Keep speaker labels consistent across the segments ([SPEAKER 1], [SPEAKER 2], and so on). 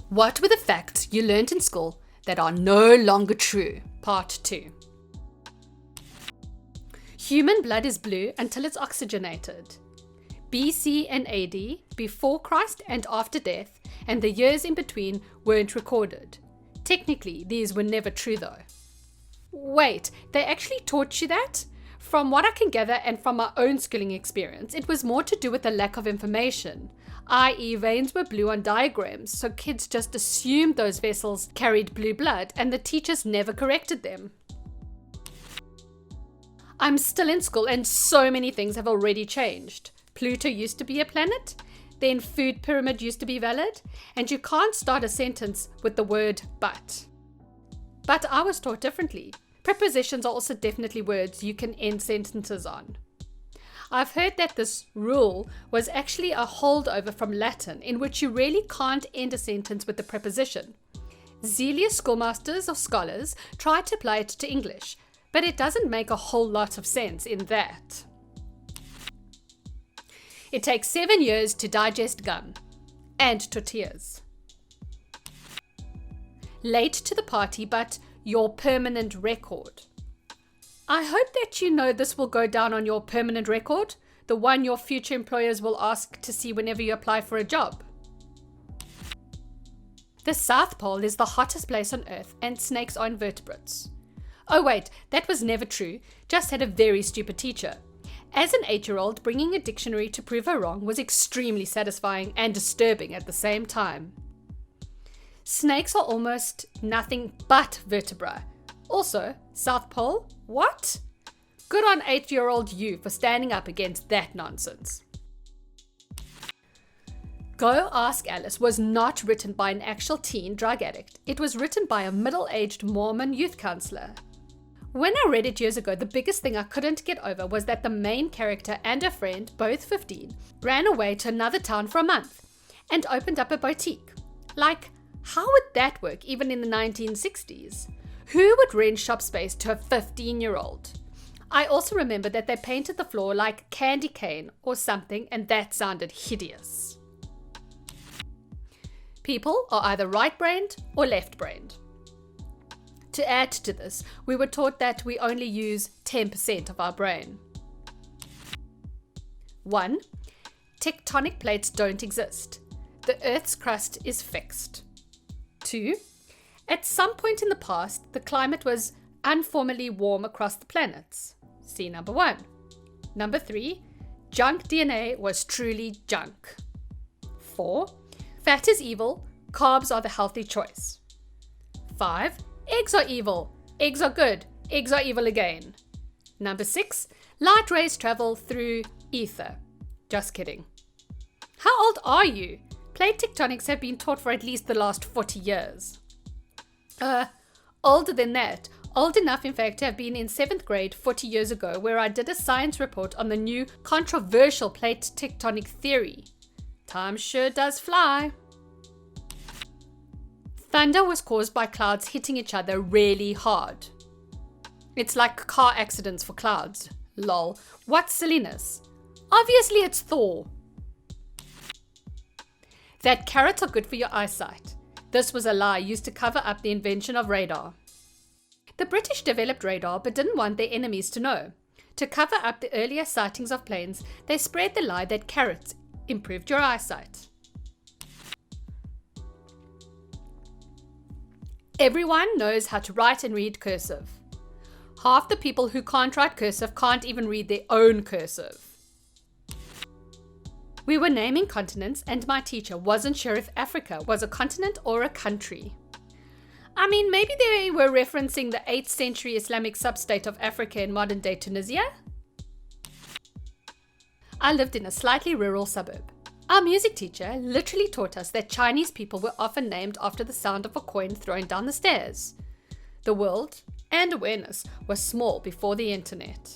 [SPEAKER 1] What were the facts you learned in school that are no longer true? Part 2. Human blood is blue until it's oxygenated. BC and AD, before Christ and after death, and the years in between weren't recorded. Technically, these were never true though. Wait, they actually taught you that? From what I can gather and from my own schooling experience, it was more to do with the lack of information, i.e. veins were blue on diagrams, so kids just assumed those vessels carried blue blood and the teachers never corrected them. I'm still in school and so many things have already changed. Pluto used to be a planet, then food pyramid used to be valid, and you can't start a sentence with the word but. But I was taught differently. Prepositions are also definitely words you can end sentences on. I've heard that this rule was actually a holdover from Latin, in which you really can't end a sentence with the preposition. Zealous schoolmasters or scholars try to apply it to English, but it doesn't make a whole lot of sense in that. It takes 7 years to digest gum and tortillas. Late to the party, but your permanent record. I hope that you know this will go down on your permanent record, the one your future employers will ask to see whenever you apply for a job. The South Pole is the hottest place on Earth and snakes are invertebrates. Oh wait, that was never true, just had a very stupid teacher. As an 8-year-old, bringing a dictionary to prove her wrong was extremely satisfying and disturbing at the same time. Snakes are almost nothing but vertebra. Also, South Pole? What? Good on 8-year-old you for standing up against that nonsense. Go Ask Alice was not written by an actual teen drug addict. It was written by a middle-aged Mormon youth counselor. When I read it years ago, the biggest thing I couldn't get over was that the main character and her friend, both 15, ran away to another town for a month and opened up a boutique. Like, how would that work even in the 1960s? Who would rent shop space to a 15-year-old? I also remember that they painted the floor like candy cane or something, and that sounded hideous. People are either right-brained or left-brained. To add to this, we were taught that we only use 10% of our brain. 1. Tectonic plates don't exist. The Earth's crust is fixed. 2. At some point in the past, the climate was uniformly warm across the planets. See number 1. Number 3. Junk DNA was truly junk. 4. Fat is evil. Carbs are the healthy choice. 5. Eggs are evil. Eggs are good. Eggs are evil again. Number 6. Light rays travel through ether. Just kidding. How old are you? Plate tectonics have been taught for at least the last 40 years. Older than that. Old enough, in fact, to have been in 7th grade 40 years ago, where I did a science report on the new controversial plate tectonic theory. Time sure does fly. Thunder was caused by clouds hitting each other really hard. It's like car accidents for clouds. Lol. What silliness. Obviously it's Thor. That carrots are good for your eyesight. This was a lie used to cover up the invention of radar. The British developed radar but didn't want their enemies to know. To cover up the earlier sightings of planes, they spread the lie that carrots improved your eyesight. Everyone knows how to write and read cursive. Half the people who can't write cursive can't even read their own cursive. We were naming continents and my teacher wasn't sure if Africa was a continent or a country. I mean, maybe they were referencing the 8th century Islamic sub-state of Africa in modern-day Tunisia? I lived in a slightly rural suburb. Our music teacher literally taught us that Chinese people were often named after the sound of a coin thrown down the stairs. The world and awareness was small before the internet.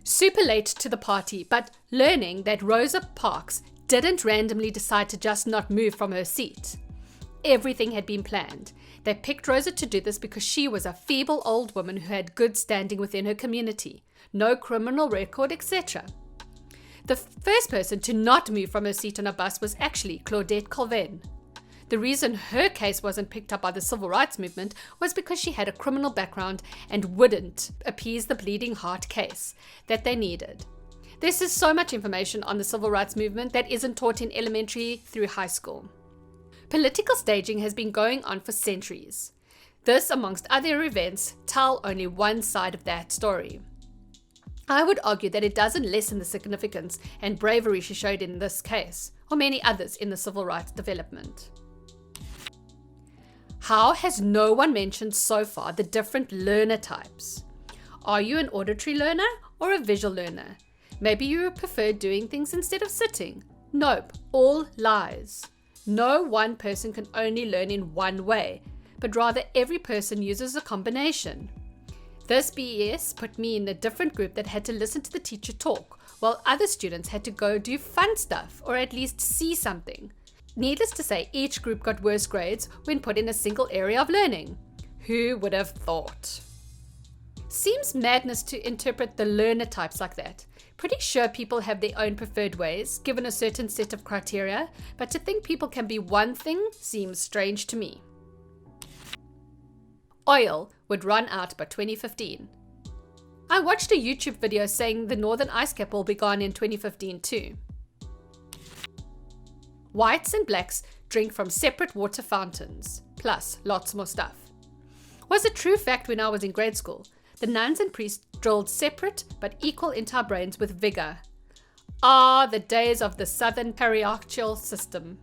[SPEAKER 1] Super late to the party, but learning that Rosa Parks didn't randomly decide to just not move from her seat. Everything had been planned. They picked Rosa to do this because she was a feeble old woman who had good standing within her community, no criminal record, etc. The first person to not move from her seat on a bus was actually Claudette Colvin. The reason her case wasn't picked up by the civil rights movement was because she had a criminal background and wouldn't appease the bleeding heart case that they needed. This is so much information on the civil rights movement that isn't taught in elementary through high school. Political staging has been going on for centuries. This, amongst other events, tell only one side of that story. I would argue that it doesn't lessen the significance and bravery she showed in this case, or many others in the civil rights development. How has no one mentioned so far the different learner types? Are you an auditory learner or a visual learner? Maybe you prefer doing things instead of sitting. Nope, all lies. No one person can only learn in one way, but rather every person uses a combination. This BES put me in a different group that had to listen to the teacher talk, while other students had to go do fun stuff or at least see something. Needless to say, each group got worse grades when put in a single area of learning. Who would have thought? Seems madness to interpret the learner types like that. Pretty sure people have their own preferred ways, given a certain set of criteria, but to think people can be one thing seems strange to me. Oil would run out by 2015. I watched a YouTube video saying the northern ice cap will be gone in 2015 too. Whites and blacks drink from separate water fountains, plus lots more stuff. Was a true fact when I was in grade school. The nuns and priests drilled separate but equal into our brains with vigor. Ah, the days of the southern patriarchal system.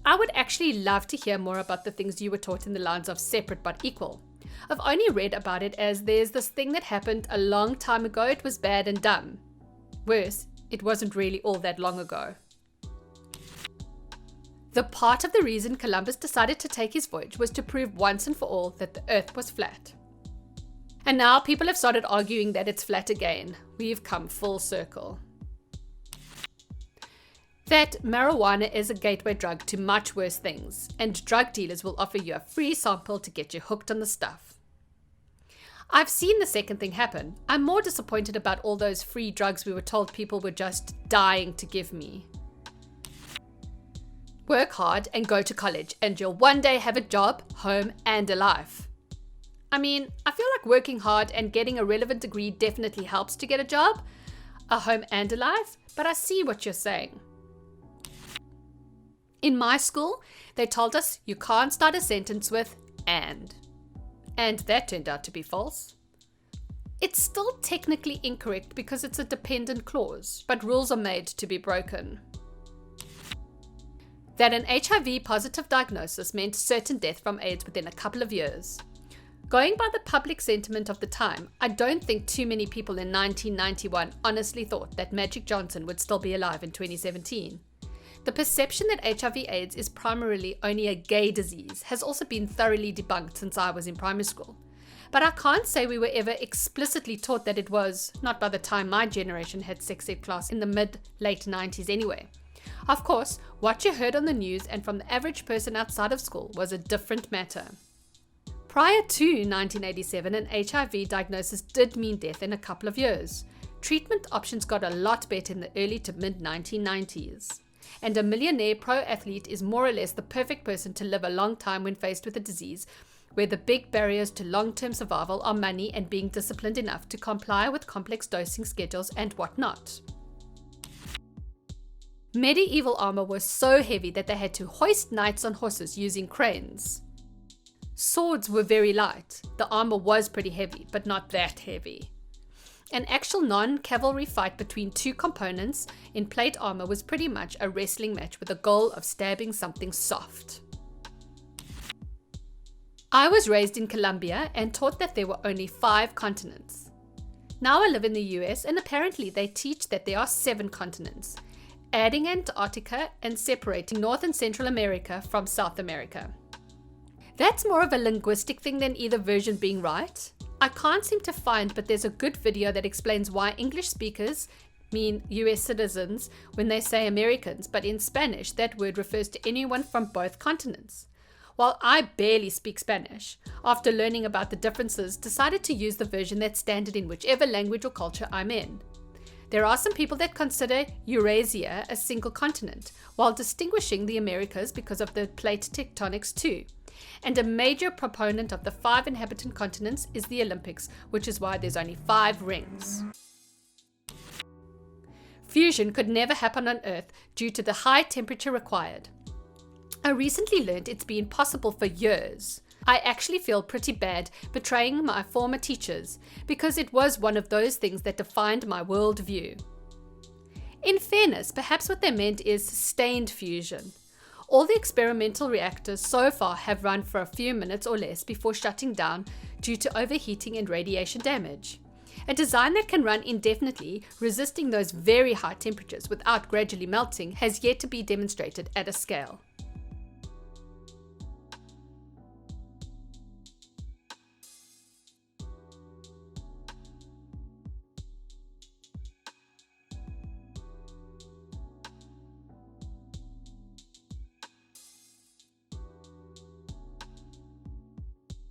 [SPEAKER 1] I would actually love to hear more about the things you were taught in the lines of separate but equal. I've only read about it as there's this thing that happened a long time ago, it was bad and dumb. Worse, it wasn't really all that long ago. The part of the reason Columbus decided to take his voyage was to prove once and for all that the earth was flat. And now people have started arguing that it's flat again. We've come full circle. That marijuana is a gateway drug to much worse things, and drug dealers will offer you a free sample to get you hooked on the stuff. I've seen the second thing happen. I'm more disappointed about all those free drugs we were told people were just dying to give me. Work hard and go to college, and you'll one day have a job, home, and a life. I mean, I feel like working hard and getting a relevant degree definitely helps to get a job, a home, and a life, but I see what you're saying. In my school, they told us you can't start a sentence with and. And that turned out to be false. It's still technically incorrect because it's a dependent clause, but rules are made to be broken. That an HIV positive diagnosis meant certain death from AIDS within a couple of years. Going by the public sentiment of the time, I don't think too many people in 1991 honestly thought that Magic Johnson would still be alive in 2017. The perception that HIV/AIDS is primarily only a gay disease has also been thoroughly debunked since I was in primary school. But I can't say we were ever explicitly taught that it was, not by the time my generation had sex ed class in the mid-late 90s anyway. Of course, what you heard on the news and from the average person outside of school was a different matter. Prior to 1987, an HIV diagnosis did mean death in a couple of years. Treatment options got a lot better in the early to mid-1990s. And a millionaire pro athlete is more or less the perfect person to live a long time when faced with a disease where the big barriers to long-term survival are money and being disciplined enough to comply with complex dosing schedules and whatnot. Medieval armor was so heavy that they had to hoist knights on horses using cranes. Swords were very light. The armor was pretty heavy, but not that heavy. An actual non-cavalry fight between two components in plate armor was pretty much a wrestling match with the goal of stabbing something soft. I was raised in Colombia and taught that there were only 5 continents. Now I live in the US and apparently they teach that there are 7 continents, adding Antarctica and separating North and Central America from South America. That's more of a linguistic thing than either version being right. I can't seem to find, but there's a good video that explains why English speakers mean US citizens when they say Americans, but in Spanish that word refers to anyone from both continents. While I barely speak Spanish, after learning about the differences, decided to use the version that's standard in whichever language or culture I'm in. There are some people that consider Eurasia a single continent, while distinguishing the Americas because of the plate tectonics too. And a major proponent of the 5 inhabitant continents is the Olympics, which is why there's only 5 rings. Fusion could never happen on Earth due to the high temperature required. I recently learned it's been possible for years. I actually feel pretty bad betraying my former teachers because it was one of those things that defined my worldview. In fairness, perhaps what they meant is sustained fusion. All the experimental reactors so far have run for a few minutes or less before shutting down due to overheating and radiation damage. A design that can run indefinitely, resisting those very high temperatures without gradually melting, has yet to be demonstrated at a scale.